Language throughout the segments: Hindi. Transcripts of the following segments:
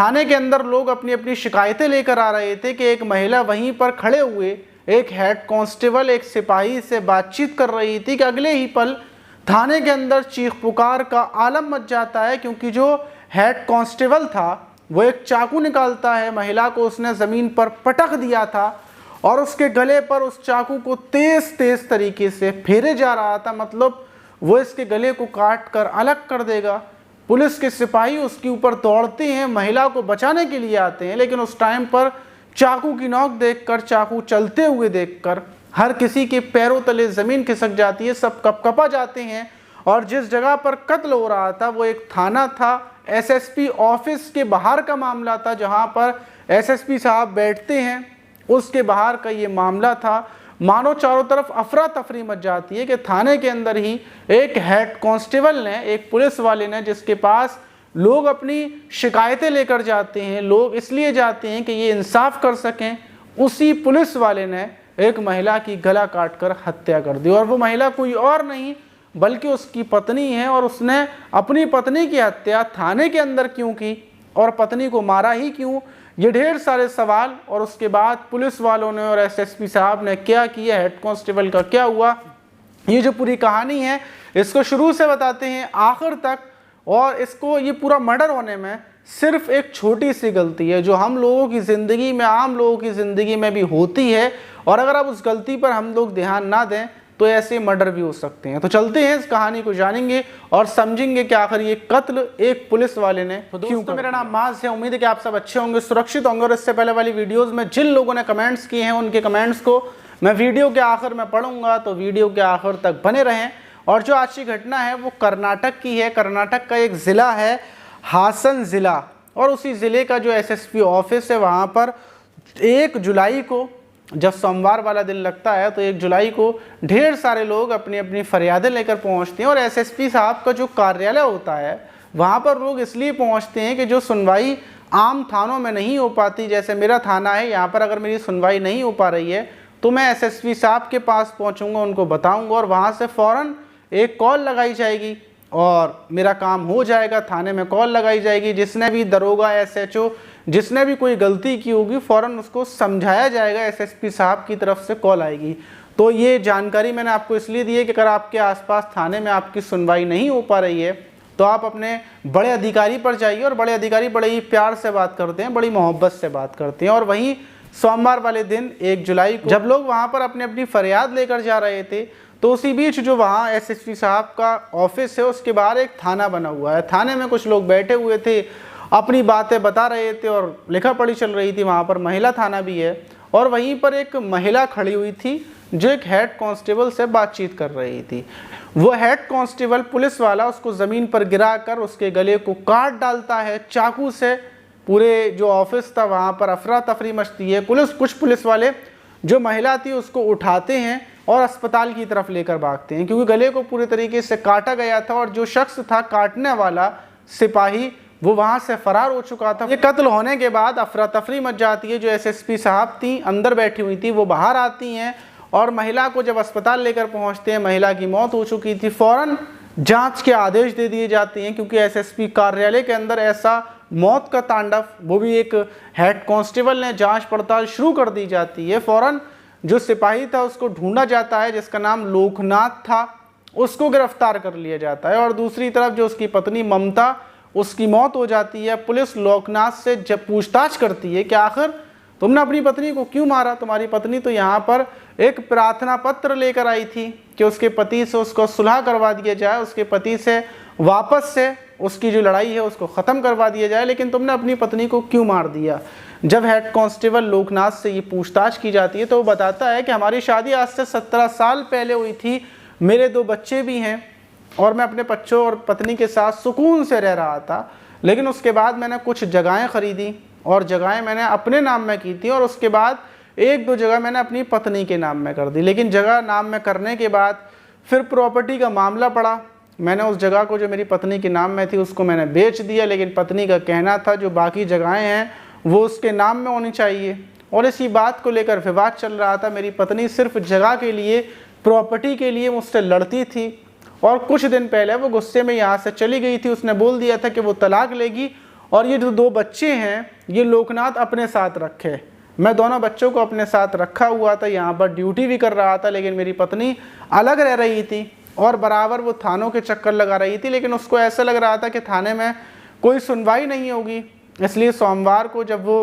थाने के अंदर लोग अपनी अपनी शिकायतें लेकर आ रहे थे कि एक महिला वहीं पर खड़े हुए एक हेड कांस्टेबल एक सिपाही से बातचीत कर रही थी कि अगले ही पल थाने के अंदर चीख पुकार का आलम मच जाता है, क्योंकि जो हेड कांस्टेबल था वो एक चाकू निकालता है। महिला को उसने ज़मीन पर पटक दिया था और उसके गले पर उस चाकू को तेज़ तेज़ तरीके से फेरे जा रहा था, मतलब वो इसके गले को काट कर अलग कर देगा। पुलिस के सिपाही उसके ऊपर दौड़ते हैं, महिला को बचाने के लिए आते हैं, लेकिन उस टाइम पर चाकू की नोक देखकर, चाकू चलते हुए देखकर हर किसी के पैरों तले ज़मीन खिसक जाती है, सब कपकपा जाते हैं। और जिस जगह पर कत्ल हो रहा था वो एक थाना था, एसएसपी ऑफिस के बाहर का मामला था, जहां पर एसएसपी साहब बैठते हैं, उसके बाहर का ये मामला था। मानो चारों तरफ अफरा तफरी मच जाती है कि थाने के अंदर ही एक हेड कांस्टेबल ने, एक पुलिस वाले ने, जिसके पास लोग अपनी शिकायतें लेकर जाते हैं, लोग इसलिए जाते हैं कि ये इंसाफ कर सकें, उसी पुलिस वाले ने एक महिला की गला काटकर हत्या कर दी। और वो महिला कोई और नहीं बल्कि उसकी पत्नी है, और उसने अपनी पत्नी की हत्या थाने के अंदर क्यों की और पत्नी को मारा ही क्यों, ये ढेर सारे सवाल। और उसके बाद पुलिस वालों ने और एसएसपी साहब ने क्या किया, हेड कांस्टेबल का क्या हुआ, ये जो पूरी कहानी है इसको शुरू से बताते हैं आखिर तक। और इसको, ये पूरा मर्डर होने में सिर्फ एक छोटी सी गलती है जो हम लोगों की ज़िंदगी में, आम लोगों की ज़िंदगी में भी होती है, और अगर अब उस गलती पर हम लोग ध्यान ना दें तो ऐसे मर्डर भी हो सकते हैं। तो चलते हैं, इस कहानी को जानेंगे और समझेंगे कि आखिर ये कत्ल एक पुलिस वाले ने क्यों किया। मेरा नाम माज है, उम्मीद है कि आप सब अच्छे होंगे, सुरक्षित होंगे। और इससे पहले वाली वीडियोस में जिन लोगों ने कमेंट्स किए हैं उनके कमेंट्स को मैं वीडियो के आखिर में पढ़ूंगा, तो वीडियो के आखिर तक बने रहें। और जो आज की घटना है वो कर्नाटक की है। कर्नाटक का एक ज़िला है हासन ज़िला, और उसी ज़िले का जो एसएसपी ऑफिस है वहाँ पर 1 जुलाई को, जब सोमवार वाला दिन लगता है, तो 1 जुलाई को ढेर सारे लोग अपनी अपनी फरियादें लेकर पहुंचते हैं। और एसएसपी साहब का जो कार्यालय होता है वहां पर लोग इसलिए पहुंचते हैं कि जो सुनवाई आम थानों में नहीं हो पाती, जैसे मेरा थाना है, यहाँ पर अगर मेरी सुनवाई नहीं हो पा रही है तो मैं एसएसपी साहब के पास पहुँचूँगा, उनको बताऊँगा और वहाँ से फ़ौरन एक कॉल लगाई जाएगी और मेरा काम हो जाएगा। थाने में कॉल लगाई जाएगी, जिसने भी दरोगा, एसएचओ, जिसने भी कोई गलती की होगी फ़ौरन उसको समझाया जाएगा, एसएसपी साहब की तरफ से कॉल आएगी। तो ये जानकारी मैंने आपको इसलिए दी है कि अगर आपके आसपास थाने में आपकी सुनवाई नहीं हो पा रही है तो आप अपने बड़े अधिकारी पर जाइए, और बड़े अधिकारी बड़े ही प्यार से बात करते हैं, बड़ी मोहब्बत से बात करते हैं। और वहीं सोमवार वाले दिन 1 जुलाई को जब लोग वहाँ पर अपनी अपनी फरियाद लेकर जा रहे थे, तो उसी बीच जो वहाँ एसएसपी साहब का ऑफिस है उसके बाहर एक थाना बना हुआ है। थाने में कुछ लोग बैठे हुए थे, अपनी बातें बता रहे थे और लिखा पढ़ी चल रही थी। वहाँ पर महिला थाना भी है, और वहीं पर एक महिला खड़ी हुई थी जो एक हेड कांस्टेबल से बातचीत कर रही थी। वो हेड कांस्टेबल पुलिस वाला उसको ज़मीन पर गिराकर उसके गले को काट डालता है चाकू से। पूरे जो ऑफिस था वहाँ पर अफरा तफरी मचती है। कुछ पुलिस वाले जो महिला थी उसको उठाते हैं और अस्पताल की तरफ लेकर भागते हैं, क्योंकि गले को पूरे तरीके से काटा गया था और जो शख्स था काटने वाला सिपाही वो वहाँ से फरार हो चुका था। ये कत्ल होने के बाद अफरा तफरी मच जाती है। जो एसएसपी साहब थी अंदर बैठी हुई थी वो बाहर आती हैं, और महिला को जब अस्पताल लेकर पहुँचते हैं, महिला की मौत हो चुकी थी। फ़ौरन जांच के आदेश दे दिए जाते हैं, क्योंकि एसएसपी कार्यालय के अंदर ऐसा मौत का तांडव, वो भी एक हेड कांस्टेबल ने, जांच पड़ताल शुरू कर दी जाती है। फ़ौरन जो सिपाही था उसको ढूंढा जाता है, जिसका नाम लोकनाथ था, उसको गिरफ्तार कर लिया जाता है। और दूसरी तरफ जो उसकी पत्नी ममता, उसकी मौत हो जाती है। पुलिस लोकनाथ से जब पूछताछ करती है कि आखिर तुमने अपनी पत्नी को क्यों मारा, तुम्हारी पत्नी तो यहाँ पर एक प्रार्थना पत्र लेकर आई थी कि उसके पति से उसको सुलह करवा दिया जाए, उसके पति से वापस से उसकी जो लड़ाई है उसको ख़त्म करवा दिया जाए, लेकिन तुमने अपनी पत्नी को क्यों मार दिया। जब हेड कांस्टेबल लोकनाथ से ये पूछताछ की जाती है तो वो बताता है कि हमारी शादी आज से 17 साल पहले हुई थी, मेरे 2 बच्चे भी हैं और मैं अपने बच्चों और पत्नी के साथ सुकून से रह रहा था। लेकिन उसके बाद मैंने कुछ जगहें ख़रीदी और जगहें मैंने अपने नाम में की थी, और उसके बाद 1-2 जगह मैंने अपनी पत्नी के नाम में कर दी। लेकिन जगह नाम में करने के बाद फिर प्रॉपर्टी का मामला पड़ा। मैंने उस जगह को जो मेरी पत्नी के नाम में थी उसको मैंने बेच दिया, लेकिन पत्नी का कहना था जो बाकी जगहें हैं वो उसके नाम में होनी चाहिए, और इसी बात को लेकर विवाद चल रहा था। मेरी पत्नी सिर्फ जगह के लिए, प्रॉपर्टी के लिए मुझसे लड़ती थी, और कुछ दिन पहले वो गुस्से में यहाँ से चली गई थी। उसने बोल दिया था कि वो तलाक लेगी और ये जो 2 बच्चे हैं ये लोकनाथ अपने साथ रखे। मैं दोनों बच्चों को अपने साथ रखा हुआ था, यहाँ पर ड्यूटी भी कर रहा था, लेकिन मेरी पत्नी अलग रह रही थी और बराबर वो थानों के चक्कर लगा रही थी। लेकिन उसको ऐसा लग रहा था कि थाने में कोई सुनवाई नहीं होगी, इसलिए सोमवार को जब वो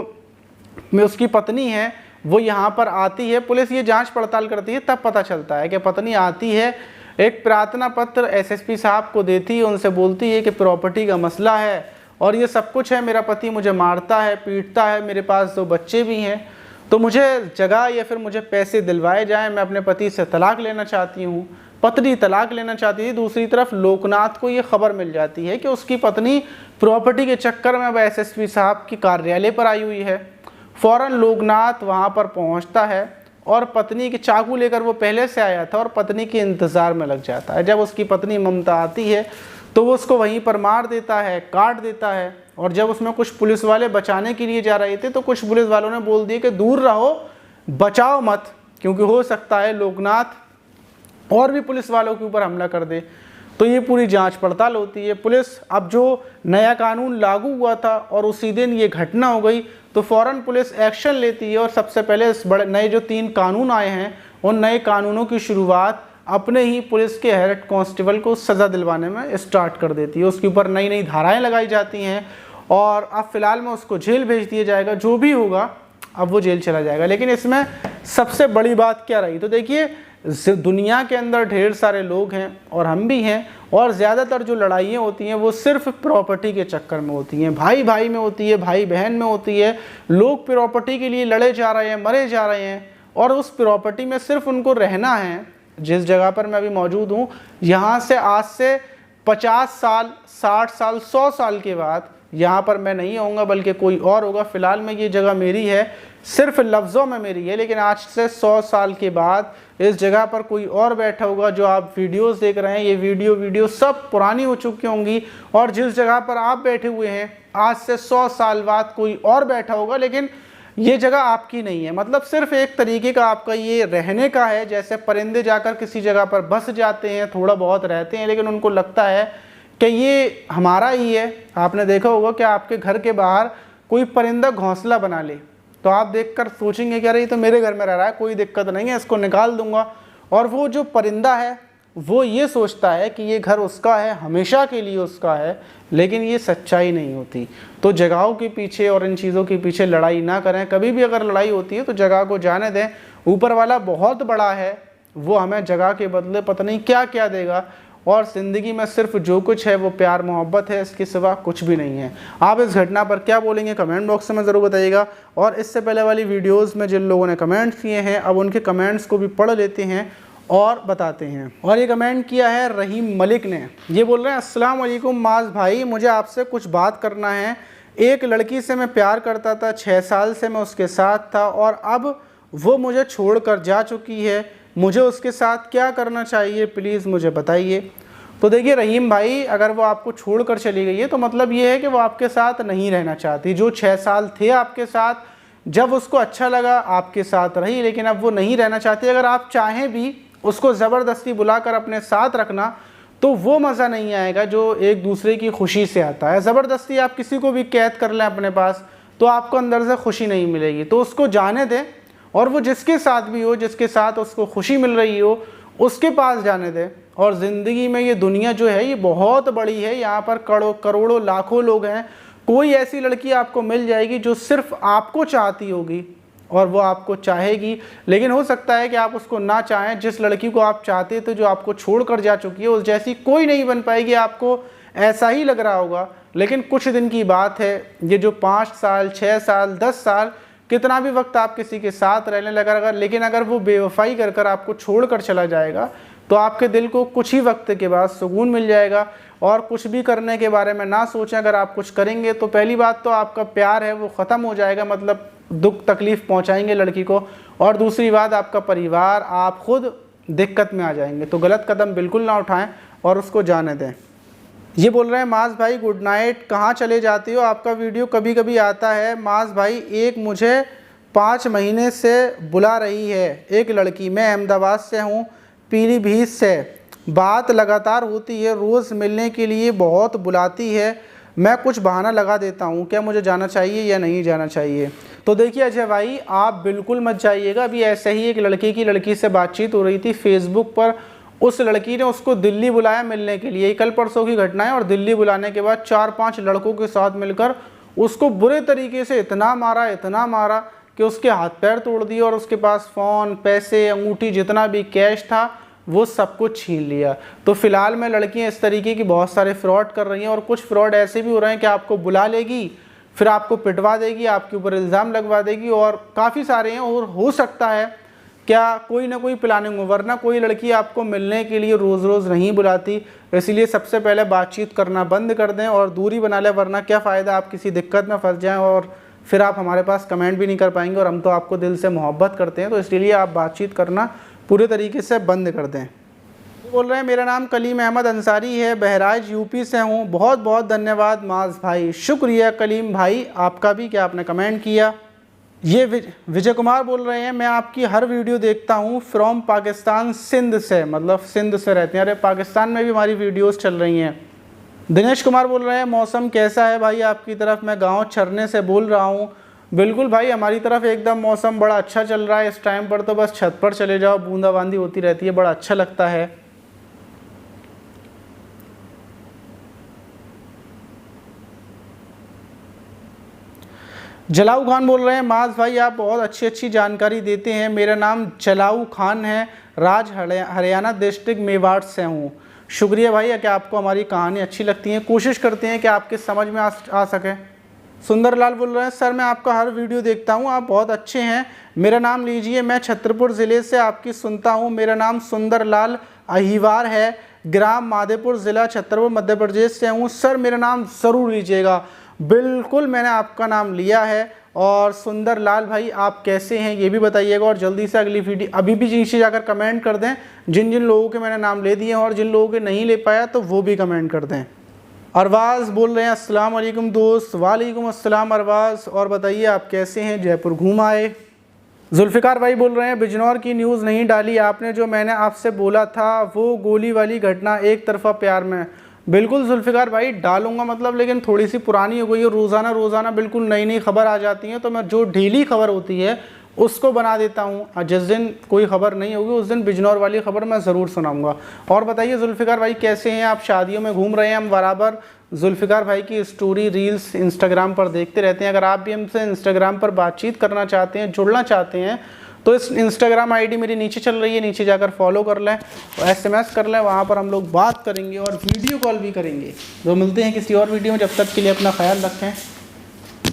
उसकी पत्नी है वो यहाँ पर आती है, पुलिस ये जांच पड़ताल करती है, तब पता चलता है कि पत्नी आती है, एक प्रार्थना पत्र एसएसपी साहब को देती है, उनसे बोलती है कि प्रॉपर्टी का मसला है और ये सब कुछ है, मेरा पति मुझे मारता है, पीटता है, मेरे पास 2 बच्चे भी हैं, तो मुझे जगह या फिर मुझे पैसे दिलवाए जाएं, मैं अपने पति से तलाक लेना चाहती हूँ। पत्नी तलाक लेना चाहती थी। दूसरी तरफ लोकनाथ को ये खबर मिल जाती है कि उसकी पत्नी प्रॉपर्टी के चक्कर में अब एसएसपी साहब की कार्यालय पर आई हुई है। फौरन लोकनाथ वहाँ पर पहुँचता है और पत्नी के चाकू लेकर वो पहले से आया था और पत्नी के इंतज़ार में लग जाता है। जब उसकी पत्नी ममता आती है तो वो उसको वहीं पर मार देता है, काट देता है। और जब उसमें कुछ पुलिस वाले बचाने के लिए जा रहे थे तो कुछ पुलिस वालों ने बोल दिया कि दूर रहो, बचाओ मत, क्योंकि हो सकता है लोकनाथ और भी पुलिस वालों के ऊपर हमला कर दे। तो ये पूरी जांच पड़ताल होती है। पुलिस अब जो नया कानून लागू हुआ था और उसी दिन ये घटना हो गई तो फ़ौरन पुलिस एक्शन लेती है और सबसे पहले इस बड़े नए जो 3 कानून आए हैं उन नए कानूनों की शुरुआत अपने ही पुलिस के हेड कांस्टेबल को सज़ा दिलवाने में स्टार्ट कर देती है। उसके ऊपर नई नई धाराएं लगाई जाती हैं और अब फ़िलहाल में उसको जेल भेज दिया जाएगा। जो भी होगा अब वो जेल चला जाएगा। लेकिन इसमें सबसे बड़ी बात क्या रही, तो देखिए दुनिया के अंदर ढेर सारे लोग हैं और हम भी हैं, और ज़्यादातर जो लड़ाइयाँ होती हैं वो सिर्फ प्रॉपर्टी के चक्कर में होती हैं, भाई भाई में होती है, भाई बहन में होती है। लोग प्रॉपर्टी के लिए लड़े जा रहे हैं, मरे जा रहे हैं और उस प्रॉपर्टी में सिर्फ उनको रहना है। जिस जगह पर मैं अभी मौजूद हूँ यहाँ से आज से 50 साल, 60 साल, 100 साल के बाद यहाँ पर मैं नहीं आऊँगा बल्कि कोई और होगा। फ़िलहाल में ये जगह मेरी है, सिर्फ लफ्ज़ों में मेरी है, लेकिन आज से 100 साल के बाद इस जगह पर कोई और बैठा होगा। जो आप वीडियोस देख रहे हैं ये वीडियो सब पुरानी हो चुकी होंगी और जिस जगह पर आप बैठे हुए हैं आज से 100 साल बाद कोई और बैठा होगा, लेकिन ये जगह आपकी नहीं है। मतलब सिर्फ एक तरीके का आपका ये रहने का है। जैसे परिंदे जाकर किसी जगह पर बस जाते हैं, थोड़ा बहुत रहते हैं, लेकिन उनको लगता है कि ये हमारा ही है। आपने देखा होगा कि आपके घर के बाहर कोई परिंदा घोंसला बना ले तो आप देखकर सोचेंगे कि अरे ये तो मेरे घर में रह रहा है, कोई दिक्कत नहीं है, इसको निकाल दूंगा। और वो जो परिंदा है वो ये सोचता है कि ये घर उसका है, हमेशा के लिए उसका है, लेकिन ये सच्चाई नहीं होती। तो जगहों के पीछे और इन चीज़ों के पीछे लड़ाई ना करें। कभी भी अगर लड़ाई होती है तो जगह को जाने दें। ऊपर वाला बहुत बड़ा है, वो हमें जगह के बदले पता नहीं क्या क्या देगा। और ज़िंदगी में सिर्फ जो कुछ है वो प्यार मोहब्बत है, इसके सिवा कुछ भी नहीं है। आप इस घटना पर क्या बोलेंगे कमेंट बॉक्स में ज़रूर बताइएगा। और इससे पहले वाली वीडियोस में जिन लोगों ने कमेंट्स किए हैं अब उनके कमेंट्स को भी पढ़ लेते हैं और बताते हैं। और ये कमेंट किया है रहीम मलिक ने। ये बोल रहे हैं अस्सलाम वालेकुम माज भाई, मुझे आपसे कुछ बात करना है। एक लड़की से मैं प्यार करता था, 6 साल से मैं उसके साथ था और अब वो मुझे छोड़कर जा चुकी है। मुझे उसके साथ क्या करना चाहिए, प्लीज़ मुझे बताइए। तो देखिए रहीम भाई, अगर वो आपको छोड़कर चली गई है तो मतलब ये है कि वो आपके साथ नहीं रहना चाहती। जो 6 साल थे आपके साथ, जब उसको अच्छा लगा आपके साथ रही, लेकिन अब वो नहीं रहना चाहती। अगर आप चाहें भी उसको ज़बरदस्ती बुलाकर अपने साथ रखना तो वो मज़ा नहीं आएगा जो एक दूसरे की खुशी से आता है। ज़बरदस्ती आप किसी को भी कैद कर लें अपने पास तो आपको अंदर से खुशी नहीं मिलेगी। तो उसको जाने दें और वो जिसके साथ भी हो, जिसके साथ उसको खुशी मिल रही हो, उसके पास जाने दें। और ज़िंदगी में ये दुनिया जो है ये बहुत बड़ी है, यहाँ पर करोड़ों लाखों लोग हैं। कोई ऐसी लड़की आपको मिल जाएगी जो सिर्फ आपको चाहती होगी और वो आपको चाहेगी, लेकिन हो सकता है कि आप उसको ना चाहें। जिस लड़की को आप चाहते थे, जो आपको छोड़कर जा चुकी है, उस जैसी कोई नहीं बन पाएगी। आपको ऐसा ही लग रहा होगा, लेकिन कुछ दिन की बात है। ये जो 5 साल, 6 साल, 10 साल, कितना भी वक्त आप किसी के साथ रहने लगा, लेकिन अगर वो बेवफाई कर कर आपको छोड़कर चला जाएगा तो आपके दिल को कुछ ही वक्त के बाद सुकून मिल जाएगा। और कुछ भी करने के बारे में ना सोचें। अगर आप कुछ करेंगे तो पहली बात तो आपका प्यार है वो ख़त्म हो जाएगा, मतलब दुख तकलीफ़ पहुंचाएंगे लड़की को। और दूसरी बात, आपका परिवार, आप खुद दिक्कत में आ जाएंगे। तो गलत कदम बिल्कुल ना उठाएं और उसको जाने दें। ये बोल रहे हैं माज भाई गुड नाइट, कहाँ चले जाते हो, आपका वीडियो कभी कभी आता है। माज भाई, एक मुझे 5 महीने से बुला रही है एक लड़की। मैं अहमदाबाद से हूँ, पीलीभीत से। बात लगातार होती है, रोज़ मिलने के लिए बहुत बुलाती है। मैं कुछ बहाना लगा देता हूँ, क्या मुझे जाना चाहिए या नहीं जाना चाहिए? तो देखिए अजय भाई, आप बिल्कुल मत जाइएगा। अभी ऐसे ही एक लड़की से बातचीत हो रही थी फेसबुक पर। उस लड़की ने उसको दिल्ली बुलाया मिलने के लिए, कल परसों की घटना है। और दिल्ली बुलाने के बाद 4-5 लड़कों के साथ मिलकर उसको बुरे तरीके से इतना मारा कि उसके हाथ पैर तोड़ दिए और उसके पास फ़ोन, पैसे, अंगूठी, जितना भी कैश था वो सब कुछ छीन लिया। तो फिलहाल में लड़कियां इस तरीके की बहुत सारे फ्रॉड कर रही हैं, और कुछ फ्रॉड ऐसे भी हो रहे हैं कि आपको बुला लेगी, फिर आपको पिटवा देगी, आपके ऊपर इल्ज़ाम लगवा देगी, और काफ़ी सारे हैं। और हो सकता है क्या कोई ना कोई प्लानिंग हो, वरना कोई लड़की आपको मिलने के लिए रोज़ रोज़ नहीं बुलाती। इसलिए सबसे पहले बातचीत करना बंद कर दें और दूरी बना लें, वरना क्या फ़ायदा आप किसी दिक्कत में फंस जाएं और फिर आप हमारे पास कमेंट भी नहीं कर पाएंगे, और हम तो आपको दिल से मोहब्बत करते हैं। तो इसलिए आप बातचीत करना पूरे तरीके से बंद कर दें। बोल रहे हैं मेरा नाम कलीम अहमद अंसारी है, बहराइच यूपी से हूँ। बहुत बहुत धन्यवाद माज भाई, शुक्रिया कलीम भाई आपका भी, क्या आपने कमेंट किया। ये विजय कुमार बोल रहे हैं, मैं आपकी हर वीडियो देखता हूँ फ्रॉम पाकिस्तान, सिंध से, मतलब सिंध से रहते हैं। अरे पाकिस्तान में भी हमारी वीडियोस चल रही हैं। दिनेश कुमार बोल रहे हैं मौसम कैसा है भाई आपकी तरफ? मैं गांव छरने से बोल रहा हूँ। बिल्कुल भाई, हमारी तरफ एकदम मौसम बड़ा अच्छा चल रहा है इस टाइम पर। तो बस छत पर चले जाओ, बूंदाबांदी होती रहती है, बड़ा अच्छा लगता है। जलाऊ खान बोल रहे हैं माज भाई आप बहुत अच्छी जानकारी देते हैं। मेरा नाम जलाऊ खान है, राज हरियाणा डिस्ट्रिक्ट मेवाड़ से हूँ। शुक्रिया भाई कि आपको हमारी कहानी अच्छी लगती है, कोशिश करते हैं कि आपके समझ में आ सके। सुंदरलाल बोल रहे हैं सर मैं आपका हर वीडियो देखता हूँ, आप बहुत अच्छे हैं। मेरा नाम लीजिए, मैं छतरपुर ज़िले से आपकी सुनता हूँ। मेरा नाम सुंदरलाल अहिवार है, ग्राम माधेपुर, ज़िला छतरपुर, मध्य प्रदेश से हूँ। सर मेरा नाम ज़रूर लीजिएगा। बिल्कुल मैंने आपका नाम लिया है। और सुंदरलाल भाई आप कैसे हैं ये भी बताइएगा, और जल्दी से अगली वीडियो अभी भी नीचे जाकर कमेंट कर दें जिन जिन लोगों के मैंने नाम ले दिए हैं, और जिन लोगों के नहीं ले पाया तो वो भी कमेंट कर दें। अरवाज़ बोल रहे हैं अस्सलाम वालेकुम दोस्त। वालेकुम अस्सलाम अरवाज़, और बताइए आप कैसे हैं, जयपुर घूम आए? जुल्फ़िकार भाई बोल रहे हैं बिजनौर की न्यूज़ नहीं डाली आपने, जो मैंने आपसे बोला था वो गोली वाली घटना एक तरफ़ा प्यार में। बिल्कुल जुल्फ़िकार भाई डालूंगा, मतलब लेकिन थोड़ी सी पुरानी हो गई है। रोज़ाना बिल्कुल नई नई खबर आ जाती हैं, तो मैं जो डेली खबर होती है उसको बना देता हूँ। जिस दिन कोई खबर नहीं होगी उस दिन बिजनौर वाली खबर मैं ज़रूर सुनाऊंगा। और बताइए जुल्फ़िकार भाई कैसे हैं आप? शादियों में घूम रहे हैं। हम बराबर जुल्फ़िकार भाई की स्टोरी रील्स इंस्टाग्राम पर देखते रहते हैं। अगर आप भी हमसे इंस्टाग्राम पर बातचीत करना चाहते हैं, जुड़ना चाहते हैं, तो इस इंस्टाग्राम आईडी मेरी नीचे चल रही है, नीचे जाकर फॉलो कर लें, SMS कर लें, वहाँ पर हम लोग बात करेंगे और वीडियो कॉल भी करेंगे। तो मिलते हैं किसी और वीडियो में, जब तक के लिए अपना ख्याल रखें।